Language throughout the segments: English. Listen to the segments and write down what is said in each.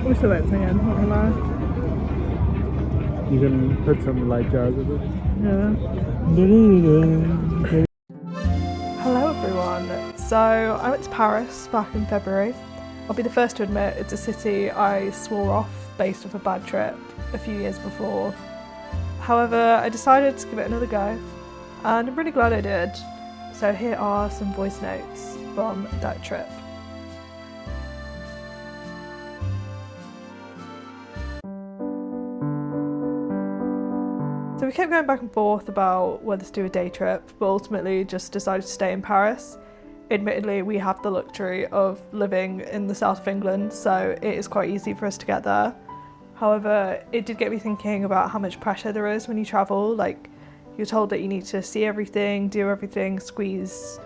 voicenotes again, not gonna lie. You can put some light jars with it. Yeah. Hello everyone. So I went to Paris back in February. I'll be the first to admit it's a city I swore off based off a bad trip a few years before. However, I decided to give it another go and I'm really glad I did. So here are some voice notes from that trip. So we kept going back and forth about whether to do a day trip, but ultimately just decided to stay in Paris. Admittedly, we have the luxury of living in the south of England, so it is quite easy for us to get there. However, it did get me thinking about how much pressure there is when you travel. Like, you're told that you need to see everything, do everything, squeeze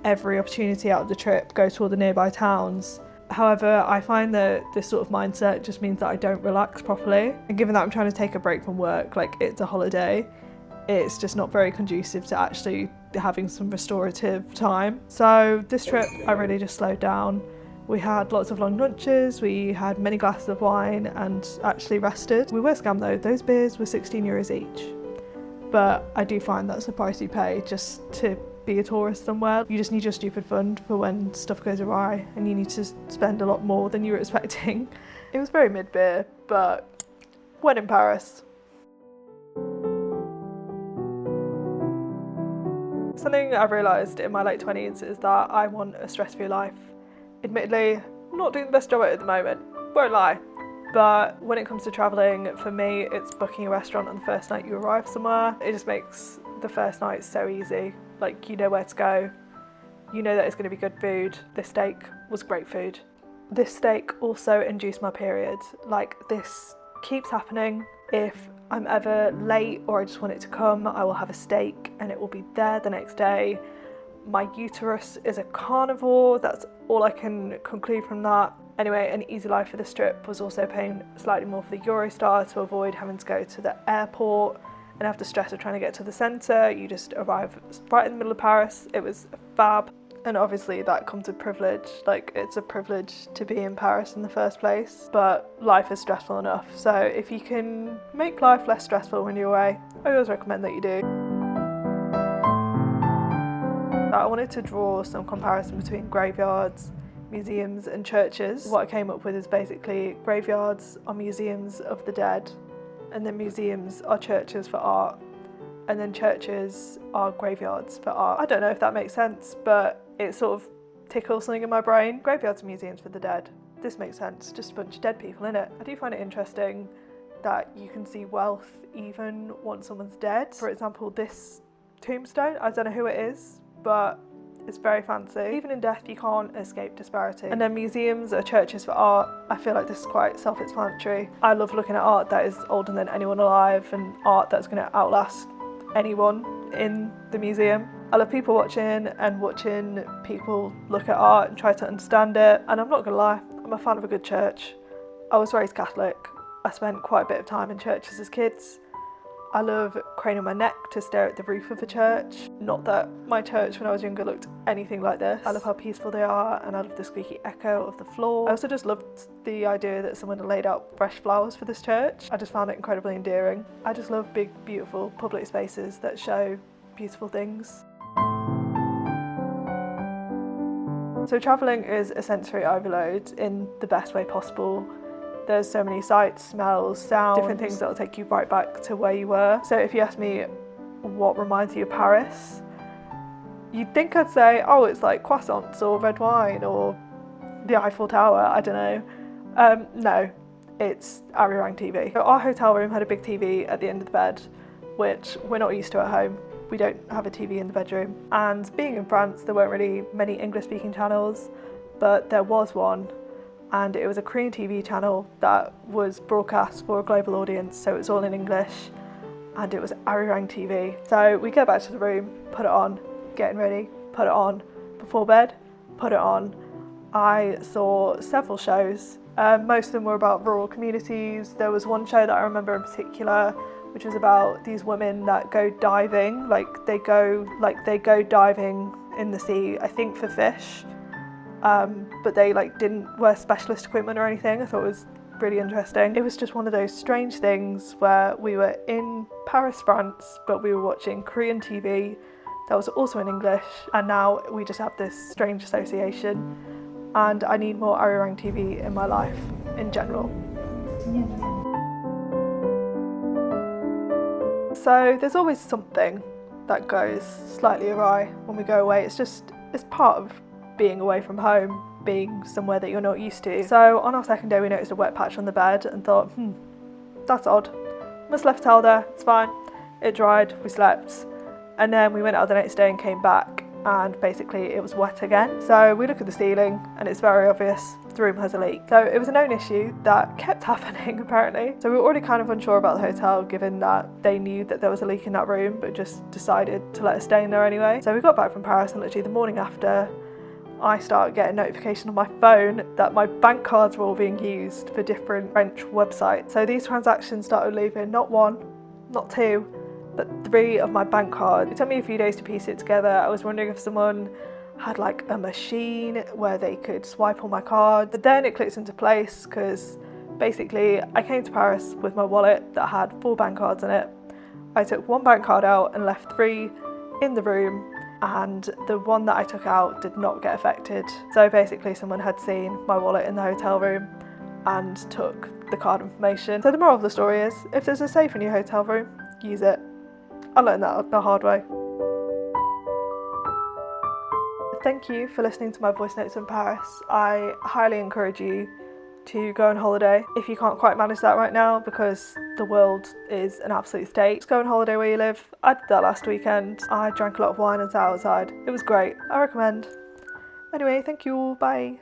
every opportunity out of the trip, go to all the nearby towns. However, I find that this sort of mindset just means that I don't relax properly. And given that I'm trying to take a break from work, like it's a holiday, it's just not very conducive to actually having some restorative time. So this trip, I really just slowed down. We had lots of long lunches, we had many glasses of wine and actually rested. We were scammed though, those beers were €16 each. But I do find that's the price you pay just to be a tourist somewhere. You just need your stupid fund for when stuff goes awry and you need to spend a lot more than you were expecting. It was very mid-beer, but when in Paris. Something I've realised in my late 20s is that I want a stress-free life. Admittedly, I'm not doing the best job at it at the moment, won't lie. But when it comes to travelling, for me, it's booking a restaurant on the first night you arrive somewhere. It just makes the first night so easy. Like, you know where to go, you know that it's going to be good food. This steak was great food. This steak also induced my period. Like, this keeps happening. If I'm ever late or I just want it to come, I will have a steak and it will be there the next day. My uterus is a carnivore, that's all I can conclude from that. Anyway, an easy life for this trip was also paying slightly more for the Eurostar to avoid having to go to the airport and have the stress of trying to get to the centre. You just arrive right in the middle of Paris. It was fab. And obviously that comes with privilege. Like, it's a privilege to be in Paris in the first place, but life is stressful enough. So if you can make life less stressful when you're away, I always recommend that you do. I wanted to draw some comparison between graveyards, museums and churches. What I came up with is basically graveyards are museums of the dead, and then museums are churches for art, and then churches are graveyards for art. I don't know if that makes sense, but it sort of tickles something in my brain. Graveyards are museums for the dead. This makes sense, just a bunch of dead people in it. I do find it interesting that you can see wealth even once someone's dead. For example, this tombstone, I don't know who it is, but it's very fancy. Even in death, you can't escape disparity. And then museums are churches for art. I feel like this is quite self-explanatory. I love looking at art that is older than anyone alive and art that's going to outlast anyone in the museum. I love people watching and watching people look at art and try to understand it. And I'm not going to lie, I'm a fan of a good church. I was raised Catholic. I spent quite a bit of time in churches as kids. I love craning my neck to stare at the roof of a church. Not that my church when I was younger looked anything like this. I love how peaceful they are and I love the squeaky echo of the floor. I also just loved the idea that someone had laid out fresh flowers for this church. I just found it incredibly endearing. I just love big, beautiful public spaces that show beautiful things. So travelling is a sensory overload in the best way possible. There's so many sights, smells, sounds, different things that will take you right back to where you were. So if you ask me what reminds you of Paris, you'd think I'd say, oh, it's like croissants or red wine or the Eiffel Tower, I don't know. No, it's Arirang TV. So our hotel room had a big TV at the end of the bed, which we're not used to at home. We don't have a TV in the bedroom. And being in France, there weren't really many English-speaking channels, but there was one. And it was a Korean TV channel that was broadcast for a global audience, so it was all in English, and it was Arirang TV. So we go back to the room, put it on, getting ready, put it on, before bed, put it on. I saw several shows. Most of them were about rural communities. There was one show that I remember in particular, which was about these women that go diving, they go diving in the sea, I think for fish. But they didn't wear specialist equipment or anything. I thought it was really interesting. It was just one of those strange things where we were in Paris, France, but we were watching Korean TV that was also in English, and now we just have this strange association, and I need more Arirang TV in my life in general. So there's always something that goes slightly awry when we go away. It's part of being away from home, being somewhere that you're not used to. So on our second day we noticed a wet patch on the bed and thought, that's odd. Must left a towel there, it's fine. It dried, we slept. And then we went out the next day and came back, and basically it was wet again. So we look at the ceiling and it's very obvious the room has a leak. So it was a known issue that kept happening apparently. So we were already kind of unsure about the hotel, given that they knew that there was a leak in that room but just decided to let us stay in there anyway. So we got back from Paris, and literally the morning after, I started getting a notification on my phone that my bank cards were all being used for different French websites. So these transactions started leaving not one, not two, but 3 of my bank cards. It took me a few days to piece it together. I was wondering if someone had like a machine where they could swipe on my card. But then it clicked into place, because basically I came to Paris with my wallet that had 4 bank cards in it. I took 1 bank card out and left 3 in the room, and the one that I took out did not get affected. So basically someone had seen my wallet in the hotel room and took the card information. So the moral of the story is, if there's a safe in your hotel room, use it. I learned that the hard way. Thank you for listening to my voice notes in Paris. I highly encourage you to go on holiday. If you can't quite manage that right now because the world is an absolute state, just go on holiday where you live. I did that last weekend. I drank a lot of wine and sat outside. It was great. I recommend. Anyway, thank you all. Bye.